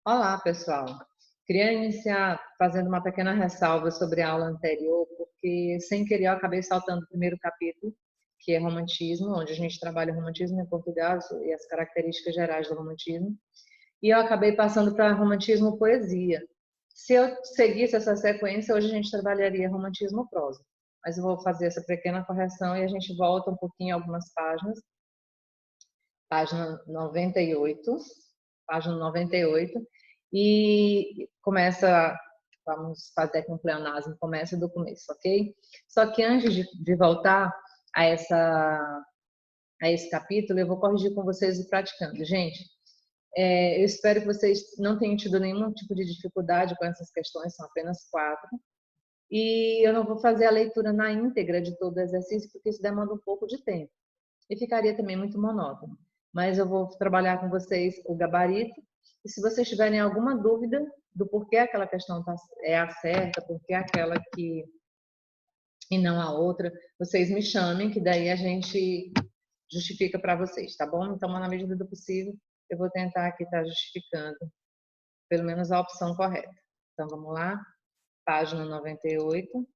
Olá, pessoal. Queria iniciar fazendo uma pequena ressalva sobre a aula anterior, porque sem querer eu acabei saltando o primeiro capítulo, que é romantismo, onde a gente trabalha o romantismo em Portugal e as características gerais do romantismo, e eu acabei passando para romantismo poesia. Se eu seguisse essa sequência, hoje a gente trabalharia romantismo prosa. Mas eu vou fazer essa pequena correção e a gente volta um pouquinho algumas páginas. Página 98, página 98, e começa, vamos fazer aqui um pleonasmo, começa do começo, ok? Só que antes de voltar a, a esse capítulo, eu vou corrigir com vocês o praticando. Gente, eu espero que vocês não tenham tido nenhum tipo de dificuldade com essas questões, são apenas 4. E eu não vou fazer a leitura na íntegra de todo o exercício, porque isso demanda um pouco de tempo e ficaria também muito monótono. Mas eu vou trabalhar com vocês o gabarito, e se vocês tiverem alguma dúvida do porquê aquela questão é a certa, porquê aquela que e não a outra, vocês me chamem, que daí a gente justifica para vocês, tá bom? Então, na medida do possível, eu vou tentar aqui estar justificando pelo menos a opção correta. Então, vamos lá, página 98.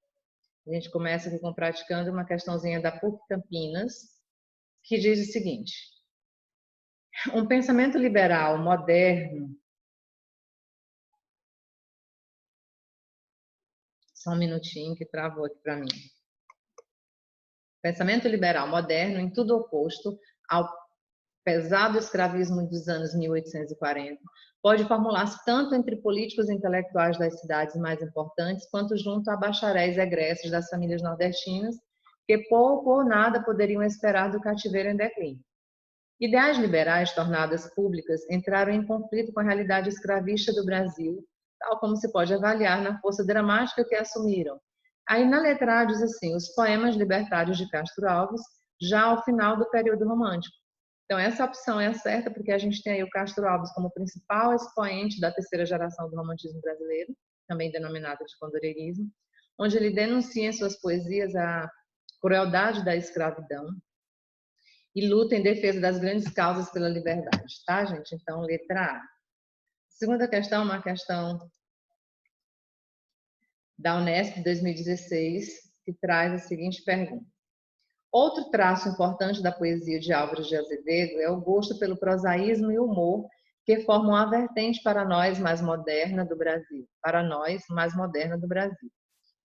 A gente começa aqui com praticando uma questãozinha da PUC Campinas, que diz o seguinte: um pensamento liberal moderno. Só um minutinho que travou aqui para mim. Pensamento liberal moderno, em tudo oposto ao pesado escravismo dos anos 1840, pode formular-se tanto entre políticos e intelectuais das cidades mais importantes, quanto junto a bacharéis egressos das famílias nordestinas, que pouco ou nada poderiam esperar do cativeiro em declínio. Ideais liberais tornadas públicas entraram em conflito com a realidade escravista do Brasil, tal como se pode avaliar na força dramática que assumiram. Aí na letra A diz assim, os poemas libertários de Castro Alves, já ao final do período romântico. Então essa opção é a certa, porque a gente tem aí o Castro Alves como principal expoente da terceira geração do romantismo brasileiro, também denominado de condoreirismo, onde ele denuncia em suas poesias a crueldade da escravidão, e luta em defesa das grandes causas pela liberdade, tá, gente? Então, letra A. Segunda questão, uma questão da Unesp de 2016, que traz a seguinte pergunta. Outro traço importante da poesia de Álvares de Azevedo é o gosto pelo prosaísmo e humor, que formam a vertente para nós mais moderna do Brasil. Para nós, mais moderna do Brasil.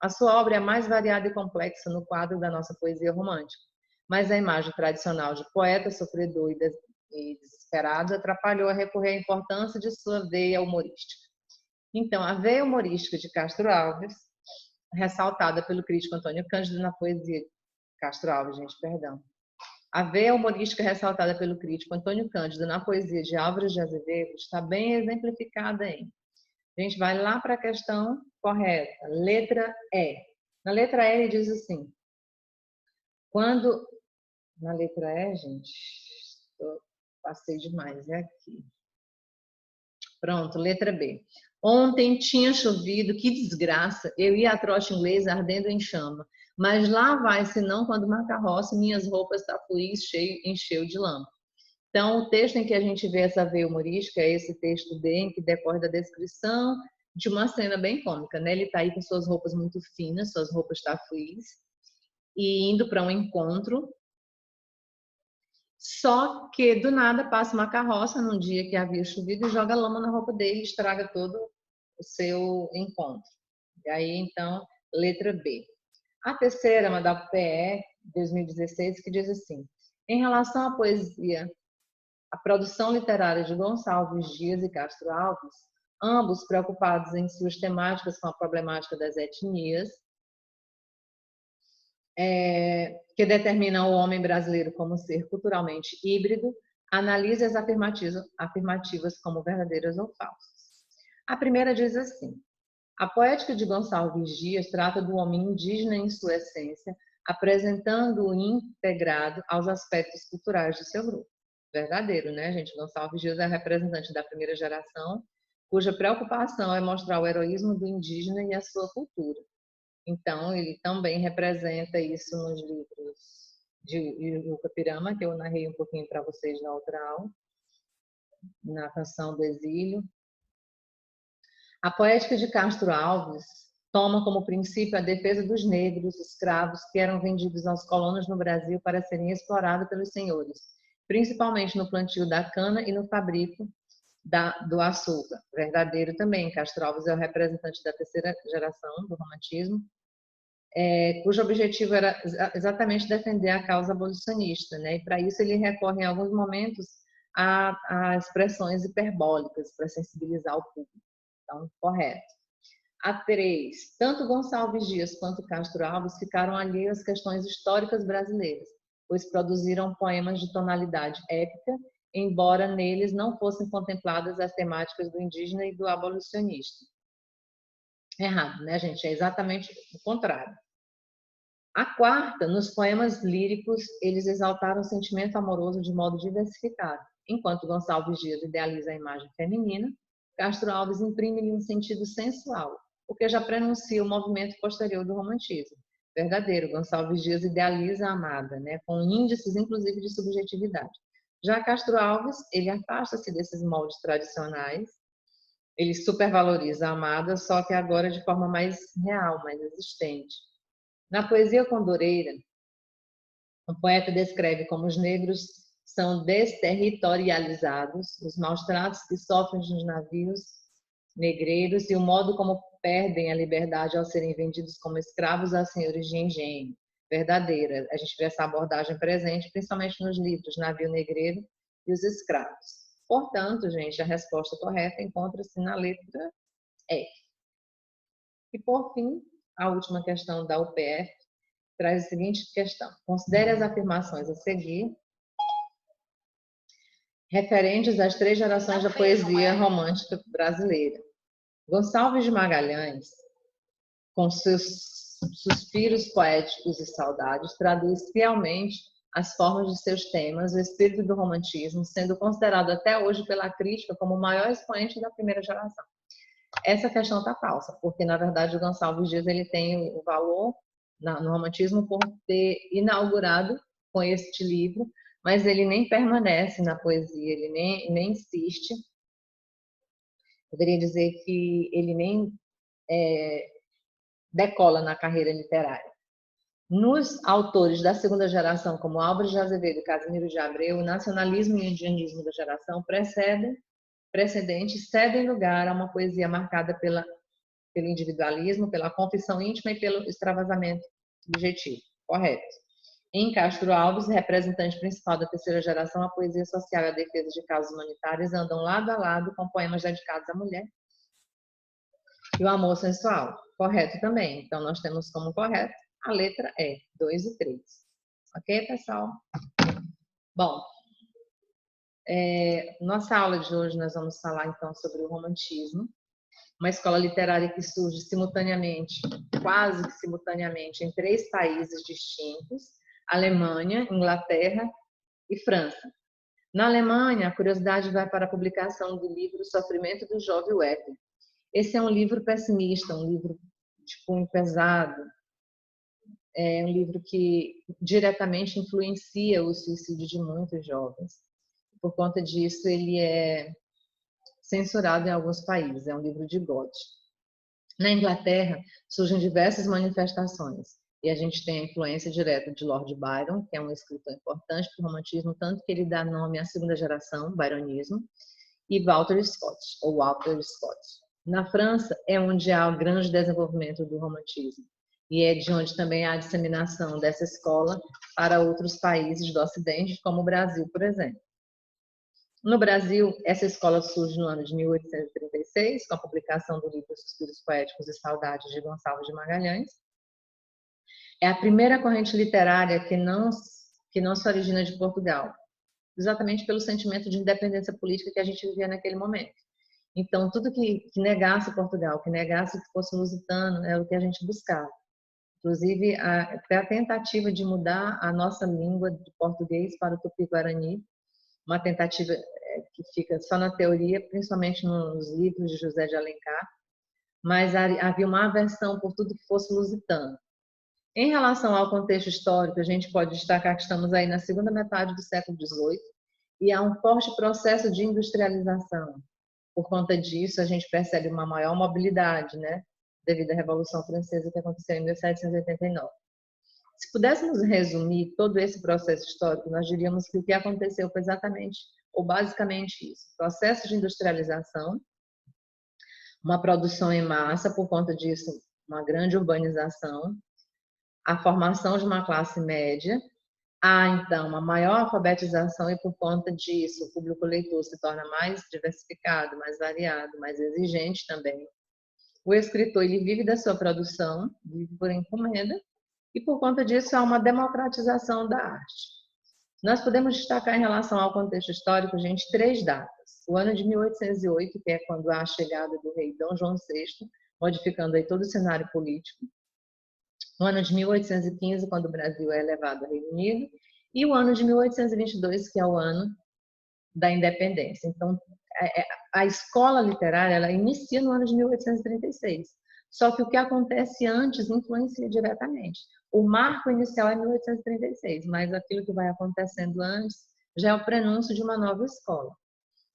A sua obra é a mais variada e complexa no quadro da nossa poesia romântica, mas a imagem tradicional de poeta sofredor e desesperado atrapalhou a recorrer à importância de sua veia humorística. Então, a veia humorística de Castro Alves, ressaltada pelo crítico Antônio Cândido na poesia Castro Alves, gente, perdão. A veia humorística ressaltada pelo crítico Antônio Cândido na poesia de Álvares de Azevedo está bem exemplificada em. A gente vai lá para a questão correta, letra E. Na letra E ele diz assim, quando... Na letra E, gente, passei demais, é aqui. Pronto, letra B. Ontem tinha chovido, que desgraça, eu ia a trote inglês ardendo em chama, mas lá vai, senão quando uma carroça, minhas roupas tapuís encheu de lama. Então, o texto em que a gente vê essa veia humorística é esse texto D, em que decorre da descrição de uma cena bem cômica, né? Ele está aí com suas roupas muito finas, suas roupas tafuís, e indo para um encontro. Só que, do nada, passa uma carroça num dia que havia chovido e joga lama na roupa dele e estraga todo o seu encontro. E aí, então, letra B. A terceira, uma da PE 2016, que diz assim, em relação à poesia, a produção literária de Gonçalves Dias e Castro Alves, ambos preocupados em suas temáticas com a problemática das etnias, que determina o homem brasileiro como ser culturalmente híbrido, analisa as afirmativas como verdadeiras ou falsas. A primeira diz assim, a poética de Gonçalves Dias trata do homem indígena em sua essência, apresentando-o integrado aos aspectos culturais de seu grupo. Verdadeiro, né, gente? Gonçalves Dias é representante da primeira geração, cuja preocupação é mostrar o heroísmo do indígena e a sua cultura. Então, ele também representa isso nos livros de Juca Pirama, que eu narrei um pouquinho para vocês na outra aula, na Canção do Exílio. A poética de Castro Alves toma como princípio a defesa dos negros, escravos, que eram vendidos aos colonos no Brasil para serem explorados pelos senhores, principalmente no plantio da cana e no fabrico do açúcar. Verdadeiro também, Castro Alves é o representante da terceira geração do romantismo, cujo objetivo era exatamente defender a causa abolicionista, né? E para isso ele recorre em alguns momentos a expressões hiperbólicas para sensibilizar o público. Então, correto. A 3. Tanto Gonçalves Dias quanto Castro Alves ficaram alheios às questões históricas brasileiras, pois produziram poemas de tonalidade épica, embora neles não fossem contempladas as temáticas do indígena e do abolicionista. Errado, né, gente? É exatamente o contrário. A 4, nos poemas líricos, eles exaltaram o sentimento amoroso de modo diversificado. Enquanto Gonçalves Dias idealiza a imagem feminina, Castro Alves imprime-lhe um sentido sensual, o que já prenuncia o movimento posterior do romantismo. Verdadeiro, Gonçalves Dias idealiza a amada, né, com índices inclusive de subjetividade. Já Castro Alves, ele afasta-se desses moldes tradicionais, ele supervaloriza a amada, só que agora de forma mais real, mais existente. Na poesia condoreira, o poeta descreve como os negros são desterritorializados, os maus-tratos que sofrem nos navios negreiros e o modo como perdem a liberdade ao serem vendidos como escravos a senhores de engenho. Verdadeira. A gente vê essa abordagem presente, principalmente nos livros Navio Negreiro e Os Escravos. Portanto, gente, a resposta correta encontra-se na letra E. E, por fim, a última questão da UPF traz a seguinte questão. Considere as afirmações a seguir referentes às 3 gerações da poesia romântica brasileira. Gonçalves de Magalhães, com seus suspiros poéticos e saudades, traduz fielmente as formas de seus temas, o espírito do romantismo, sendo considerado até hoje pela crítica como o maior expoente da primeira geração. Essa questão está falsa, porque na verdade o Gonçalves Dias ele tem o valor no romantismo por ter inaugurado com este livro, mas ele nem permanece na poesia, ele nem insiste. Poderia dizer que ele nem decola na carreira literária. Nos autores da segunda geração, como Álvares de Azevedo e Casimiro de Abreu, o nacionalismo e o indianismo da geração precedentes cedem lugar a uma poesia marcada pelo individualismo, pela confissão íntima e pelo extravasamento subjetivo. Correto. Em Castro Alves, representante principal da terceira geração, a poesia social e a defesa de causas humanitárias andam lado a lado com poemas dedicados à mulher e o amor sensual. Correto também. Então, nós temos como correto a letra E, 2 e 3. Ok, pessoal? Bom, nossa aula de hoje nós vamos falar então sobre o romantismo, uma escola literária que surge simultaneamente, quase que simultaneamente, em 3 países distintos: Alemanha, Inglaterra e França. Na Alemanha, a curiosidade vai para a publicação do livro O Sofrimento do Jovem Werther. Esse é um livro pessimista, um livro de cunho pesado, é um livro que diretamente influencia o suicídio de muitos jovens. Por conta disso, ele é censurado em alguns países, é um livro de Goethe. Na Inglaterra, surgem diversas manifestações, e a gente tem a influência direta de Lord Byron, que é um escritor importante para o romantismo, tanto que ele dá nome à segunda geração, byronismo, e Walter Scott, ou Walter Scott. Na França, é onde há o grande desenvolvimento do romantismo, e é de onde também há a disseminação dessa escola para outros países do Ocidente, como o Brasil, por exemplo. No Brasil, essa escola surge no ano de 1836, com a publicação do livro Suspiros Poéticos e Saudades de Gonçalves de Magalhães. É a primeira corrente literária que não se origina de Portugal, exatamente pelo sentimento de independência política que a gente vivia naquele momento. Então, tudo que negasse Portugal, que negasse que fosse lusitano, é o que a gente buscava. Inclusive, a tentativa de mudar a nossa língua de português para o tupi-guarani, uma tentativa que fica só na teoria, principalmente nos livros de José de Alencar, mas havia uma aversão por tudo que fosse lusitano. Em relação ao contexto histórico, a gente pode destacar que estamos aí na segunda metade do século XVIII e há um forte processo de industrialização. Por conta disso, a gente percebe uma maior mobilidade, né? Devido à Revolução Francesa que aconteceu em 1789. Se pudéssemos resumir todo esse processo histórico, nós diríamos que o que aconteceu foi exatamente, ou basicamente isso: processo de industrialização, uma produção em massa, por conta disso, uma grande urbanização, a formação de uma classe média, há então uma maior alfabetização e por conta disso o público leitor se torna mais diversificado, mais variado, mais exigente também. O escritor ele vive da sua produção, vive por encomenda, e por conta disso há uma democratização da arte. Nós podemos destacar em relação ao contexto histórico, gente, 3 datas. O ano de 1808, que é quando há a chegada do rei Dom João VI, modificando aí todo o cenário político. O ano de 1815, quando o Brasil é elevado ao Reino Unido. E o ano de 1822, que é o ano da independência. Então, a escola literária, ela inicia no ano de 1836. Só que o que acontece antes influencia diretamente. O marco inicial é 1836, mas aquilo que vai acontecendo antes já é o prenúncio de uma nova escola.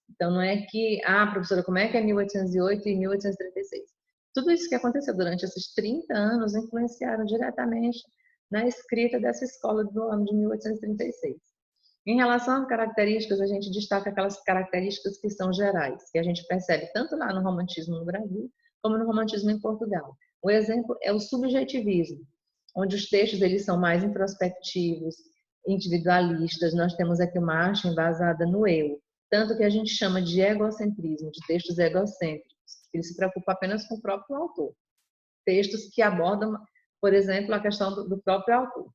Então, não é que, professora, como é que é 1808 e 1836? Tudo isso que aconteceu durante esses 30 anos influenciaram diretamente na escrita dessa escola do ano de 1836. Em relação às características, a gente destaca aquelas características que são gerais, que a gente percebe tanto lá no romantismo no Brasil, como no romantismo em Portugal. O exemplo é o subjetivismo, onde os textos eles são mais introspectivos, individualistas. Nós temos aqui uma arte embasada no eu, tanto que a gente chama de egocentrismo, de textos egocêntricos, que ele se preocupa apenas com o próprio autor. Textos que abordam, por exemplo, a questão do próprio autor.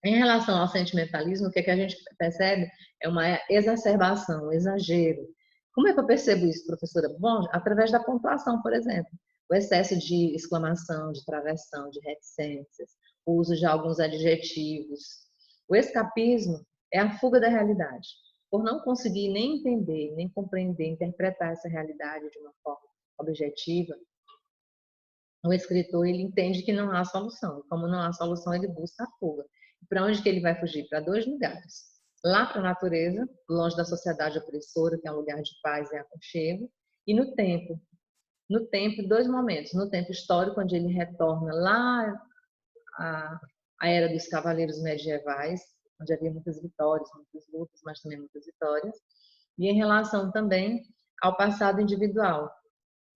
Em relação ao sentimentalismo, o que a gente percebe é uma exacerbação, um exagero. Como é que eu percebo isso, professora? Bom, através da pontuação, por exemplo. O excesso de exclamação, de travessão, de reticências, o uso de alguns adjetivos. O escapismo é a fuga da realidade. Por não conseguir nem entender, nem compreender, interpretar essa realidade de uma forma objetiva, o escritor ele entende que não há solução. Como não há solução, ele busca a fuga. Para onde que ele vai fugir? Para 2 lugares. Lá para a natureza, longe da sociedade opressora, que é um lugar de paz e aconchego, e no tempo. No tempo, 2 momentos. No tempo histórico, onde ele retorna lá à era dos cavaleiros medievais, onde havia muitas vitórias, muitas lutas, mas também muitas vitórias. E em relação também ao passado individual,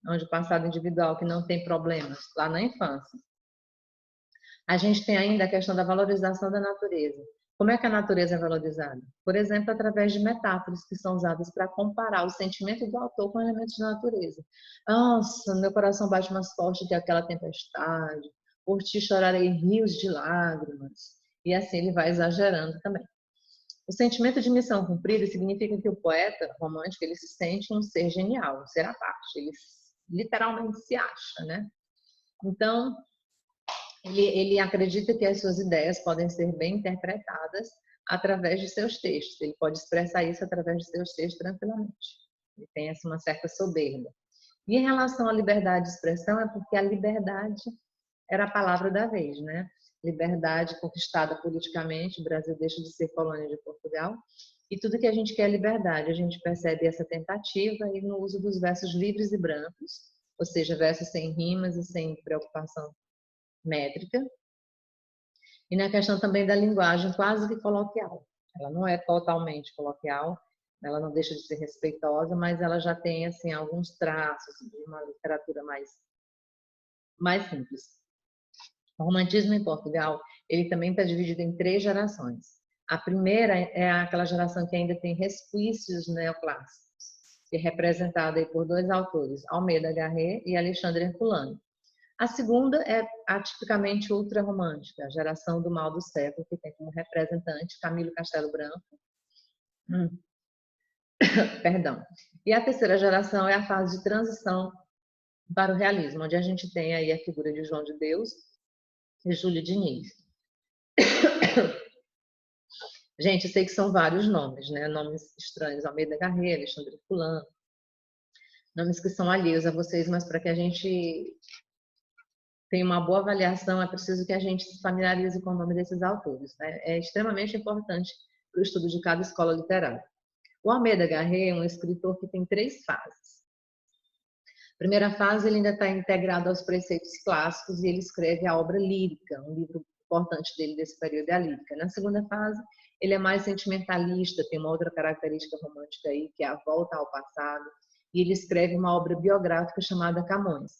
onde o passado individual que não tem problemas, lá na infância. A gente tem ainda a questão da valorização da natureza. Como é que a natureza é valorizada? Por exemplo, através de metáforas que são usadas para comparar o sentimento do autor com elementos da natureza. Nossa, meu coração bate mais forte que aquela tempestade. Por ti chorarei rios de lágrimas. E assim ele vai exagerando também. O sentimento de missão cumprida significa que o poeta romântico ele se sente um ser genial, um ser à parte. Ele literalmente se acha, né? Então, ele acredita que as suas ideias podem ser bem interpretadas através de seus textos. Ele pode expressar isso através de seus textos tranquilamente. Ele tem uma certa soberba. E em relação à liberdade de expressão, é porque a liberdade era a palavra da vez, né? Liberdade conquistada politicamente, o Brasil deixa de ser colônia de Portugal. E tudo que a gente quer é liberdade. A gente percebe essa tentativa e no uso dos versos livres e brancos, ou seja, versos sem rimas e sem preocupação métrica, e na questão também da linguagem quase que coloquial. Ela não é totalmente coloquial, ela não deixa de ser respeitosa, mas ela já tem assim alguns traços de uma literatura mais simples. O romantismo em Portugal, ele também está dividido em 3 gerações. A primeira é aquela geração que ainda tem resquícios neoclássicos, que é representada aí por 2 autores, Almeida Garré e Alexandre Herculano. A segunda é atipicamente ultrarromântica, a geração do mal do século, que tem como representante Camilo Castelo Branco. Perdão. E a terceira geração é a fase de transição para o realismo, onde a gente tem aí a figura de João de Deus e Júlio Diniz. Gente, eu sei que são vários nomes, né? Nomes estranhos, Almeida Garré, Alexandre Fulano, nomes que são alheios a vocês, mas para que a gente tenha uma boa avaliação, é preciso que a gente se familiarize com o nome desses autores, né? É extremamente importante para o estudo de cada escola literária. O Almeida Garré é um escritor que tem 3 fases. Primeira fase, ele ainda está integrado aos preceitos clássicos e ele escreve a obra lírica, um livro importante dele desse período é a lírica. Na segunda fase, ele é mais sentimentalista, tem uma outra característica romântica aí, que é a volta ao passado, e ele escreve uma obra biográfica chamada Camões,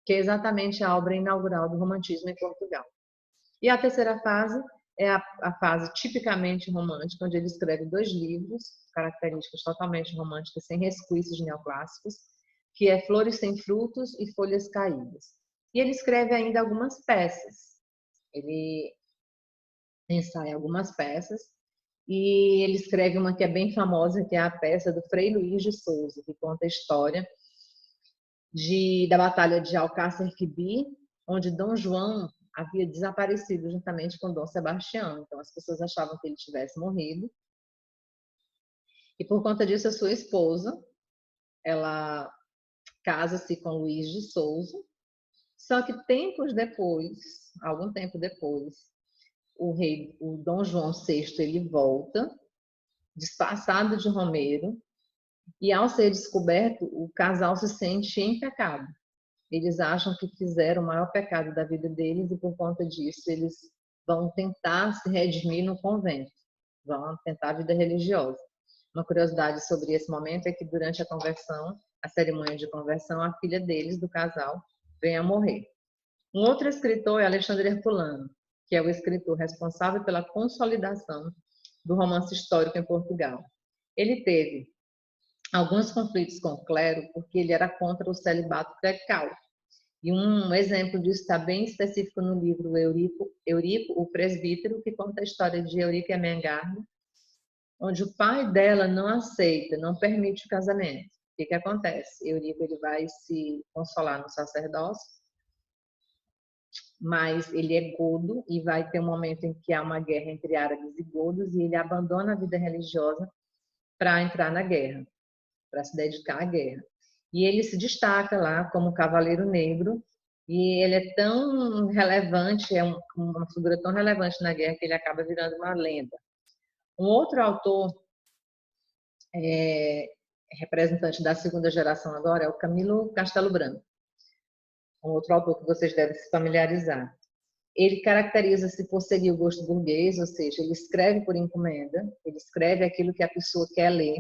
que é exatamente a obra inaugural do romantismo em Portugal. E a terceira fase é a fase tipicamente romântica, onde ele escreve 2 livros, características totalmente românticas, sem resquícios neoclássicos, que é Flores Sem Frutos e Folhas Caídas. E ele escreve ainda algumas peças. Ele ensaia algumas peças e ele escreve uma que é bem famosa, que é a peça do Frei Luís de Souza, que conta a história da Batalha de Alcácer Quibir, onde Dom João havia desaparecido juntamente com Dom Sebastião. Então as pessoas achavam que ele tivesse morrido. E por conta disso a sua esposa, ela casa-se com Luís de Souza. Só que tempos depois, algum tempo depois, o Dom João VI, ele volta, disfarçado de romeiro, e ao ser descoberto, o casal se sente em pecado. Eles acham que fizeram o maior pecado da vida deles e por conta disso eles vão tentar se redimir no convento, vão tentar a vida religiosa. Uma curiosidade sobre esse momento é que durante a conversão, a cerimônia de conversão, a filha deles, do casal, vem a morrer. Um outro escritor é Alexandre Herculano, que é o escritor responsável pela consolidação do romance histórico em Portugal. Ele teve alguns conflitos com o clero porque ele era contra o celibato clerical. E um exemplo disso está bem específico no livro Eurico, o Presbítero, que conta a história de Eurico e Ermengarda, onde o pai dela não aceita, não permite o casamento. O que acontece? Eurico ele vai se consolar no sacerdócio, mas ele é godo e vai ter um momento em que há uma guerra entre árabes e godos e ele abandona a vida religiosa para entrar na guerra, para se dedicar à guerra. E ele se destaca lá como cavaleiro negro e ele é tão relevante, é uma figura tão relevante na guerra que ele acaba virando uma lenda. Um outro autor representante da segunda geração agora é o Camilo Castelo Branco, um outro autor que vocês devem se familiarizar. Ele caracteriza-se por seguir o gosto burguês, ou seja, ele escreve por encomenda, ele escreve aquilo que a pessoa quer ler.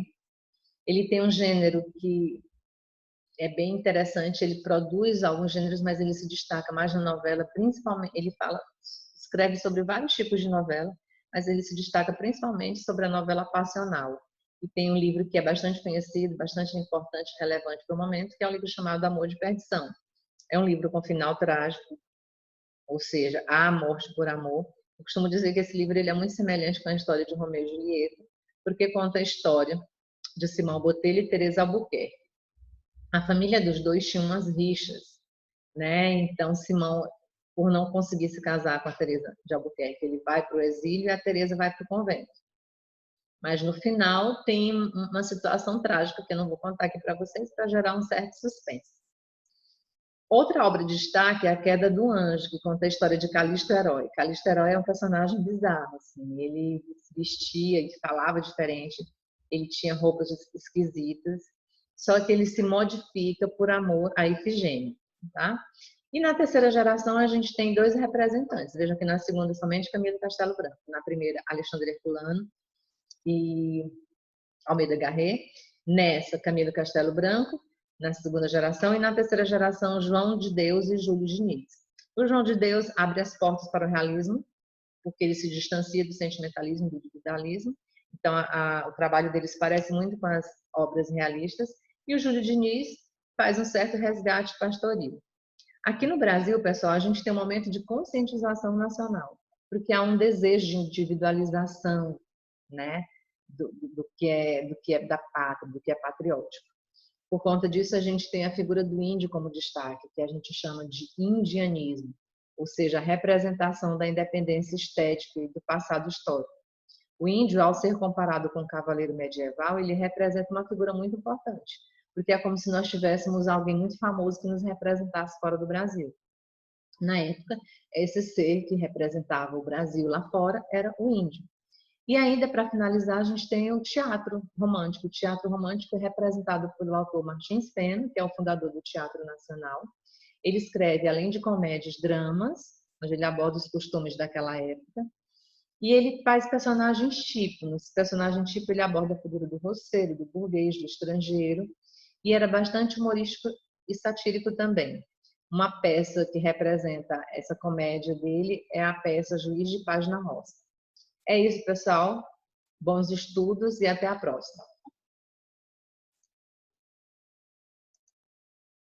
Ele tem um gênero que é bem interessante, ele produz alguns gêneros, mas ele se destaca mais na novela, principalmente, ele escreve sobre vários tipos de novela, mas ele se destaca principalmente sobre a novela passional. E tem um livro que é bastante conhecido, bastante importante, relevante para o momento, que é um livro chamado Amor de Perdição. É um livro com final trágico, ou seja, há morte por amor. Eu costumo dizer que esse livro ele é muito semelhante com a história de Romeu e Julieta, porque conta a história de Simão Botelho e Teresa Albuquerque. A família dos dois tinha umas rixas, né? Então Simão, por não conseguir se casar com a Teresa de Albuquerque, ele vai para o exílio e a Teresa vai para o convento. Mas no final tem uma situação trágica que eu não vou contar aqui para vocês para gerar um certo suspense. Outra obra de destaque é A Queda do Anjo, que conta a história de Calixto Herói. Calixto Herói é um personagem bizarro, assim, ele se vestia e falava diferente, ele tinha roupas esquisitas, só que ele se modifica por amor a Ifigênia, tá? E na terceira geração a gente tem 2 representantes. Vejam que na segunda somente Camilo Castelo Branco, na primeira Alexandre Herculano e Almeida Garrett, nessa Camilo Castelo Branco, na segunda geração, e na terceira geração João de Deus e Júlio Diniz. O João de Deus abre as portas para o realismo, porque ele se distancia do sentimentalismo, do individualismo. Então, o trabalho deles parece muito com as obras realistas. E o Júlio Diniz faz um certo resgate pastoril. Aqui no Brasil, pessoal, a gente tem um momento de conscientização nacional, porque há um desejo de individualização, né, do que é da pátria, do que é patriótico. Por conta disso, a gente tem a figura do índio como destaque, que a gente chama de indianismo, ou seja, a representação da independência estética e do passado histórico. O índio, ao ser comparado com o cavaleiro medieval, ele representa uma figura muito importante, porque é como se nós tivéssemos alguém muito famoso que nos representasse fora do Brasil. Na época, esse ser que representava o Brasil lá fora era o índio. E ainda, para finalizar, a gente tem o teatro romântico. O teatro romântico é representado pelo autor Martins Pena, que é o fundador do Teatro Nacional. Ele escreve, além de comédias, dramas, onde ele aborda os costumes daquela época. E ele faz personagens tipo. Nesse personagem tipo, ele aborda a figura do roceiro, do burguês, do estrangeiro. E era bastante humorístico e satírico também. Uma peça que representa essa comédia dele é a peça Juiz de Paz na Roça. É isso, pessoal. Bons estudos e até a próxima.